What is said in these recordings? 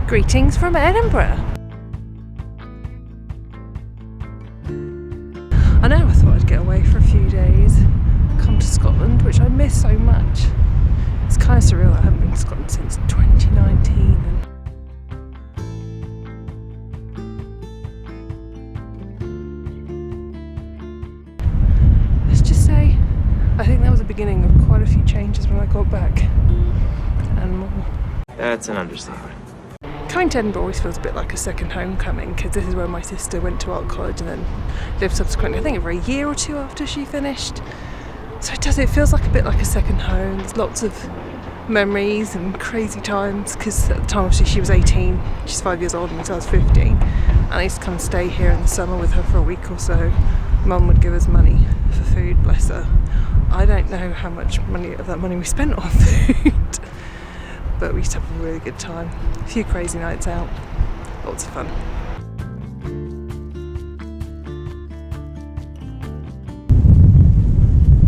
Greetings from Edinburgh. I know I thought I'd get away for a few days, come to Scotland, which I miss so much. It's kind of surreal that I haven't been to Scotland since 2019. Let's just say, I think that was the beginning of quite a few changes when I got back, and more. That's an understatement. Coming to Edinburgh always feels a bit like a second homecoming, because this is where my sister went to art college and then lived subsequently, I think over a year or two after she finished. So it feels like a bit like a second home. There's lots of memories and crazy times, because at the time obviously she was 18, she's 5 years older than me, so I was 15. And I used to come and stay here in the summer with her for a week or so. Mum would give us money for food, bless her. I don't know how much of that money we spent on food. But we used to have a really good time. A few crazy nights out, lots of fun.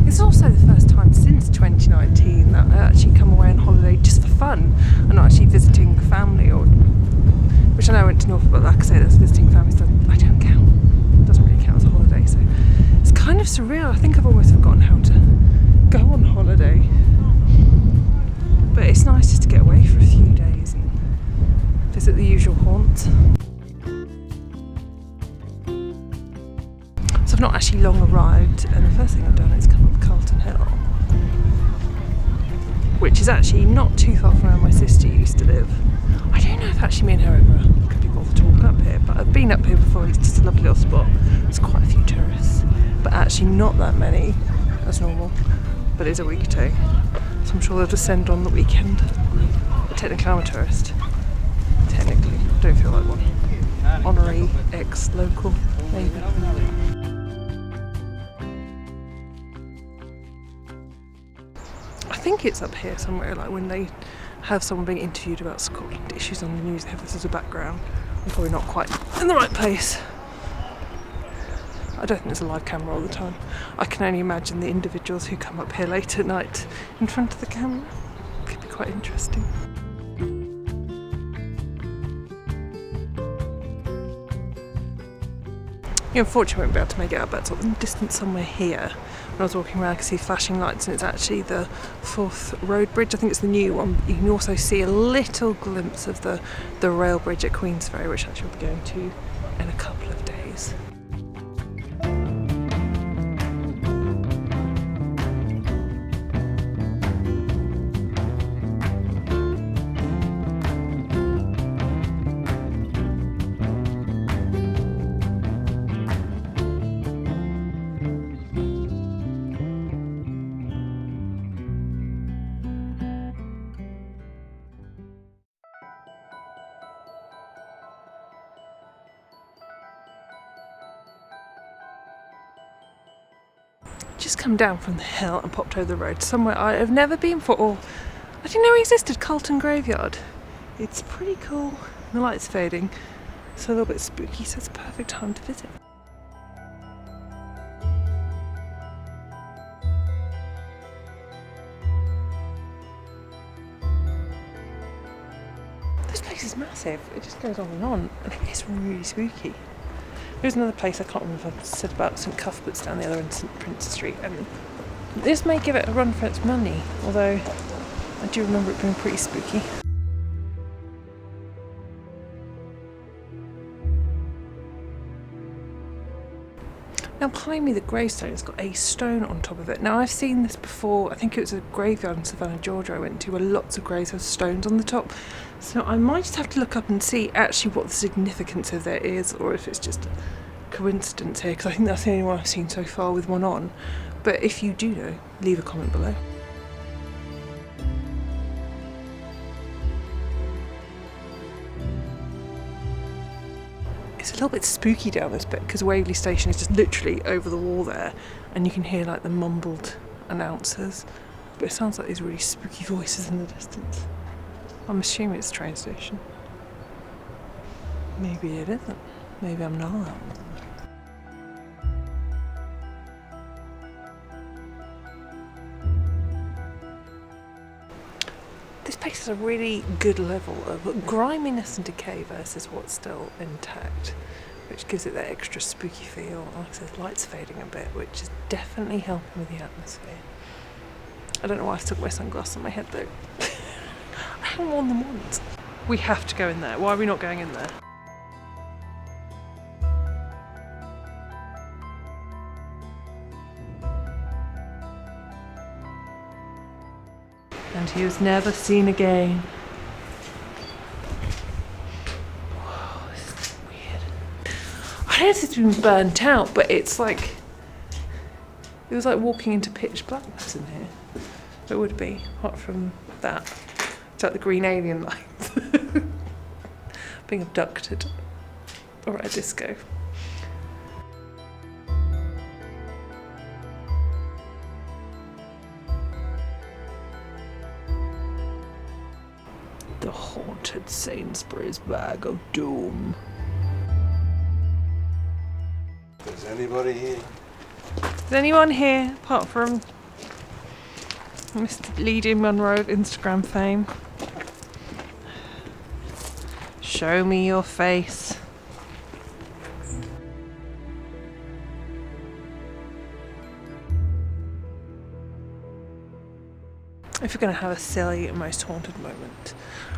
It's also the first time since 2019 that I actually come away on holiday just for fun and not actually visiting family, or which I know I went to Norfolk, but like I say, that's visiting family, so I don't count. It doesn't really count as a holiday, so it's kind of surreal. I think I've almost forgotten how to go on holiday. But it's nice just to get away for a few days and visit the usual haunts. So I've not actually long arrived, and the first thing I've done is come up Calton Hill, which is actually not too far from where my sister used to live. I don't know if actually me and her ever could be bothered to walk up here, but I've been up here before. It's just a lovely little spot. There's quite a few tourists, but actually not that many as normal, but it's a weekday. So I'm sure they'll descend on the weekend. But technically I'm a tourist. Technically. I don't feel like one. Honorary ex-local, maybe. I think it's up here somewhere, like when they have someone being interviewed about Scotland issues on the news, they have this as a background. I'm probably not quite in the right place. I don't think there's a live camera all the time. I can only imagine the individuals who come up here late at night in front of the camera. Could be quite interesting. You unfortunately won't be able to make it out, but it's in the distance somewhere here. When I was walking around, I could see flashing lights, and it's actually the Forth Road Bridge. I think it's the new one. You can also see a little glimpse of the rail bridge at Queensferry, which actually we'll be going to in a couple of days. Just come down from the hill and popped over the road to somewhere I have never been before, or I didn't know it existed, Calton Graveyard. It's pretty cool. The light's fading, so a little bit spooky, so it's a perfect time to visit. This place is massive. It just goes on and on, and it's really spooky. There's another place I can't remember if I've said about St Cuthbert's down the other end, St Prince Street, and this may give it a run for its money, although I do remember it being pretty spooky. Now behind me, the gravestone has got a stone on top of it. Now I've seen this before. I think it was a graveyard in Savannah, Georgia I went to, where lots of graves have stones on the top. So I might just have to look up and see actually what the significance of that is, or if it's just a coincidence here, because I think that's the only one I've seen so far with one on. But if you do know, leave a comment below. It's a little bit spooky down this bit, because Waverley Station is just literally over the wall there, and you can hear like the mumbled announcers, but it sounds like these really spooky voices in the distance. I'm assuming it's a train station. Maybe it isn't. Maybe I'm not. This place has a really good level of griminess and decay versus what's still intact, which gives it that extra spooky feel. Like I said, light's fading a bit, which is definitely helping with the atmosphere. I don't know why I took my sunglasses on my head though. I haven't worn them once. We have to go in there. Why are we not going in there? And he was never seen again. Whoa, this is weird. I know it's been burnt out, but it's like, it was like walking into pitch blackness in here. It would be, apart from that. It's like the green alien lights. Being abducted. Or at a disco. The haunted Sainsbury's bag of doom. Is anybody here? Is anyone here apart from Mr. Leedy Munro of Instagram fame? Show me your face. If you're going to have a silly most haunted moment,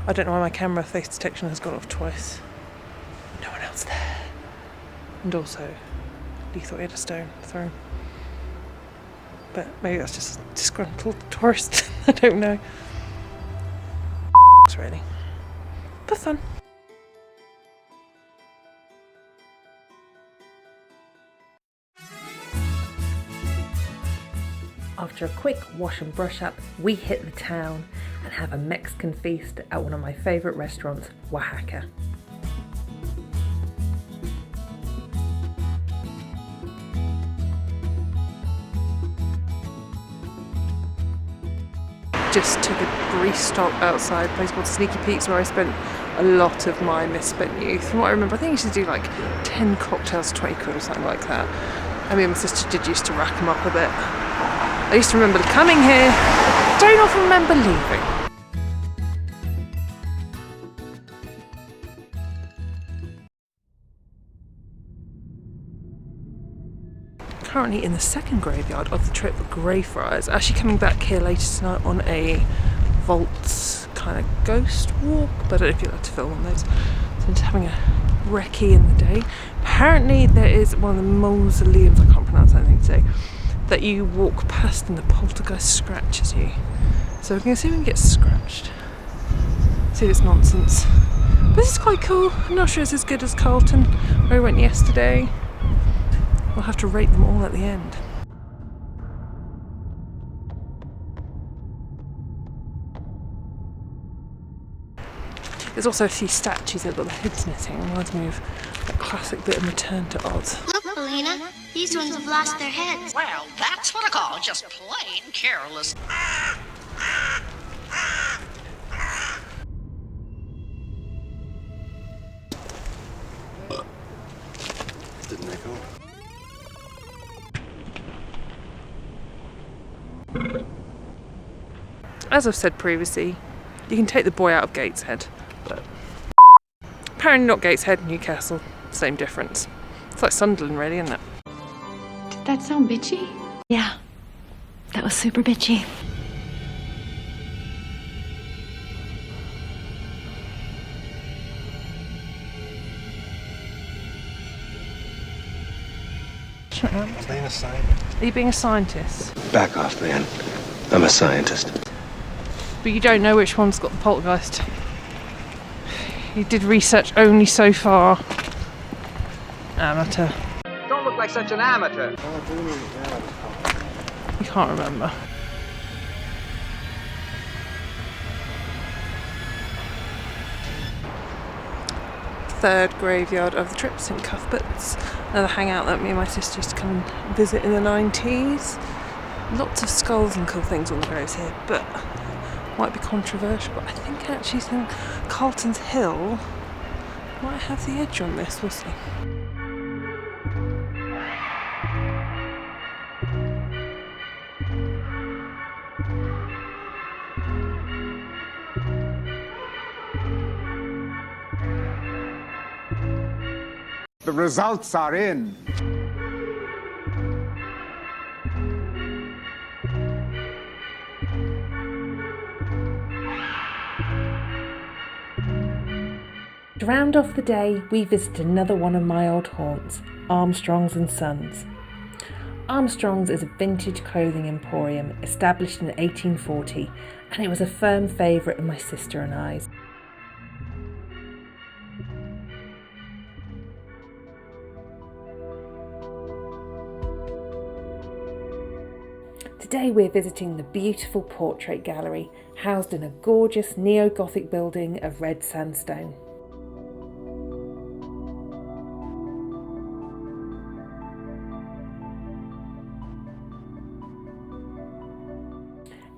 I don't know why my camera face detection has gone off twice. No one else there. And also, Lee thought he had a stone thrown. But maybe that's just a disgruntled tourist. I don't know. Really. But fun. After a quick wash and brush up, we hit the town and have a Mexican feast at one of my favourite restaurants, Oaxaca. Just took a brief stop outside a place called Sneaky Pete's where I spent a lot of my misspent youth. From what I remember, I think I used to do like 10 cocktails for 20 quid or something like that. I mean, my sister did used to rack them up a bit. I used to remember coming here, don't often remember leaving. Currently in the second graveyard of the trip, Greyfriars. Actually coming back here later tonight on a vaults kind of ghost walk, but I don't know if you'd like to film on those. So I'm just having a recce in the day. Apparently there is one of the mausoleums, I can't pronounce anything today, that you walk past and the poltergeist scratches you. So we're going to see if we can get scratched. See if it's nonsense. But this is quite cool. I'm not sure it's as good as Calton, where we went yesterday. We'll have to rate them all at the end. There's also a few statues that have got the heads missing. It reminds me of that classic bit of Return to Oz. Look, Belina, these ones have lost their heads. Well, that's what I call just plain careless. Didn't echo. As I've said previously, you can take the boy out of Gateshead, but apparently not Gateshead, Newcastle, same difference. It's like Sunderland really, isn't it? Did that sound bitchy? Yeah, that was super bitchy. Shut up. Being a scientist. Are you being a scientist? Back off, man. I'm a scientist. But you don't know which one's got the poltergeist. You did research only so far. Amateur. Don't look like such an amateur. You can't remember. Third graveyard of the trip, St Cuthbert's. Another hangout that me and my sister used to come and visit in the 90s. Lots of skulls and cool things on the graves here, but might be controversial, but I think actually Calton Hill might have the edge on this, we'll see. The results are in. To round off the day, we visit another one of my old haunts, Armstrong's and Sons. Armstrong's is a vintage clothing emporium established in 1840, and it was a firm favourite of my sister and I's. Today we're visiting the beautiful portrait gallery, housed in a gorgeous neo-Gothic building of red sandstone.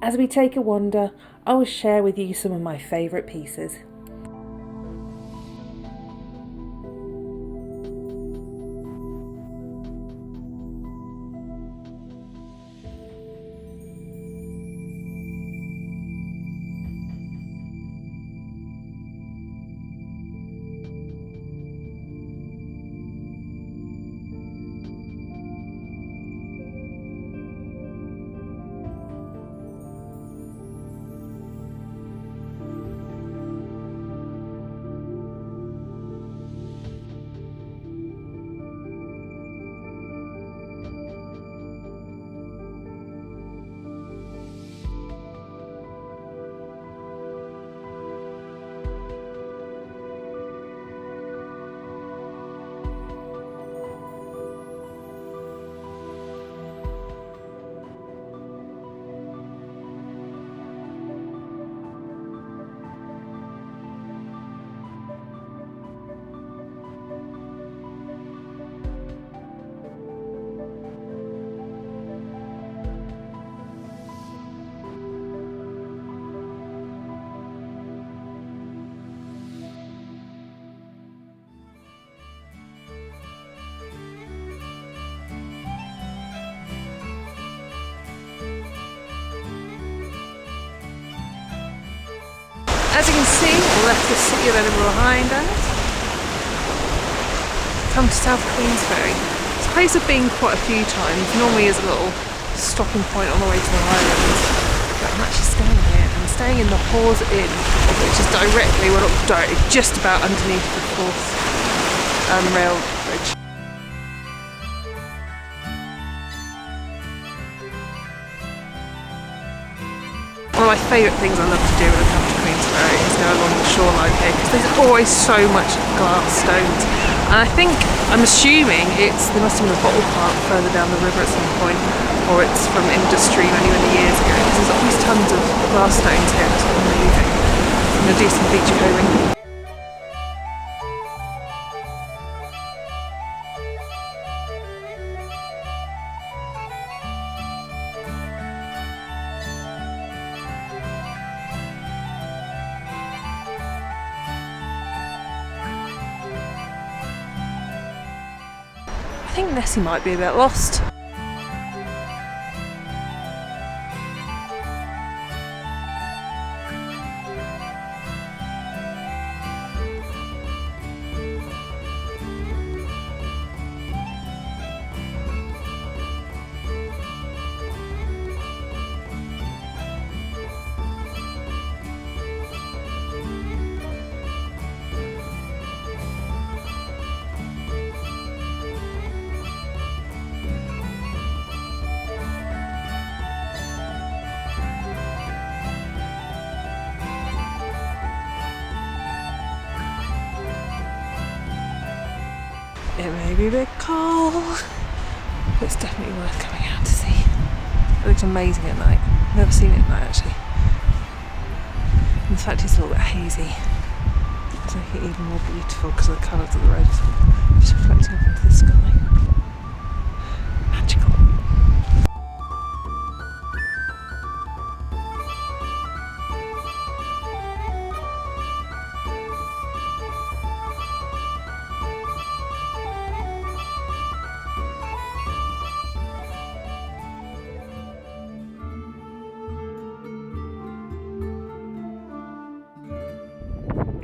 As we take a wander, I will share with you some of my favourite pieces. As you can see, we left the city of Edinburgh behind us. Come to South Queensferry. It's a place I've been quite a few times, normally as a little stopping point on the way to the Highlands. But I'm actually staying here. I'm staying in the Hawes Inn, which is directly, well not directly, just about underneath the Forth rail bridge. One of my favourite things I love to do when I come to Queensferry is go along the shoreline here, because there's always so much glass stones, and I'm assuming there must have been a bottle plant further down the river at some point, or it's from industry many years ago, because there's always tons of glass stones here. It's amazing. I'm going to do some beach combing. I think Nessie might be a bit lost. It may be a bit cold, but it's definitely worth coming out to see. It looks amazing at night. I've never seen it at night actually. In fact, it's a little bit hazy. It's making it even more beautiful because of the colours of the red just reflecting up into the sky. Magical.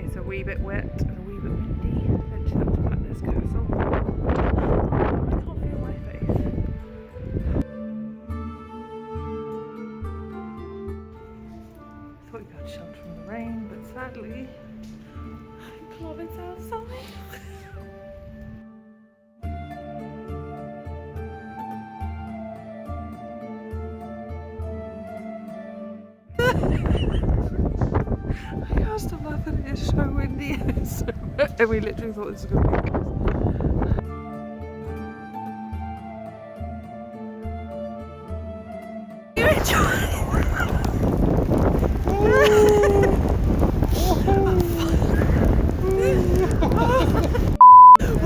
It's a wee bit wet and a wee bit windy. Eventually that's Blackness Blackness Castle. I can't feel my face. Thought you had shelter from the rain, but sadly, I love it's outside. I can't stop laughing, it's so windy and we literally thought this was going to be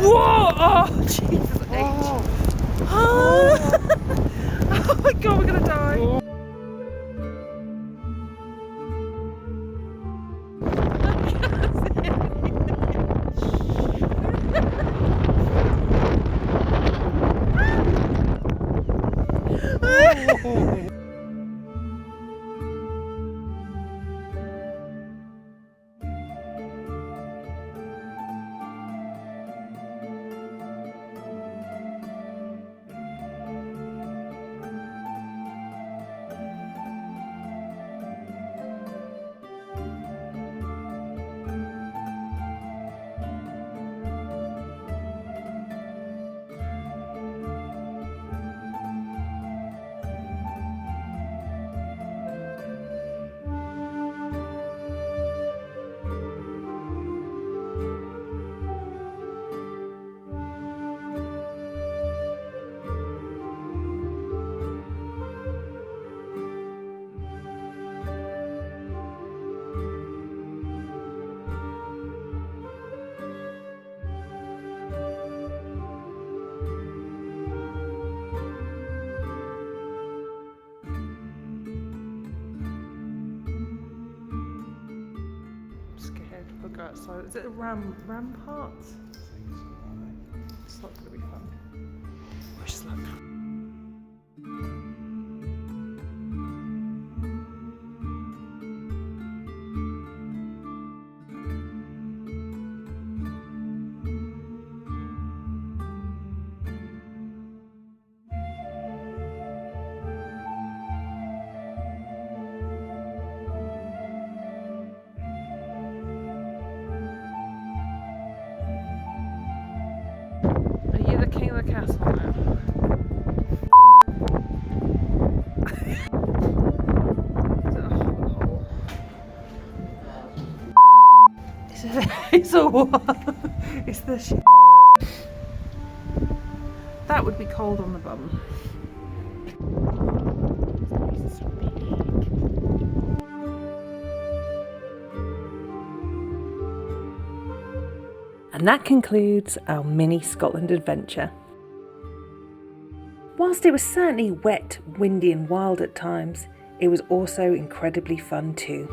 Whoa! Oh, Jesus H. Oh my god, we're gonna die. Go outside. Is it a rampart? It's not going to be fun. Wish us luck. King of the castle now. It's a what? It's the shit. That would be cold on the bum. And that concludes our mini Scotland adventure. Whilst it was certainly wet, windy and wild at times, it was also incredibly fun too.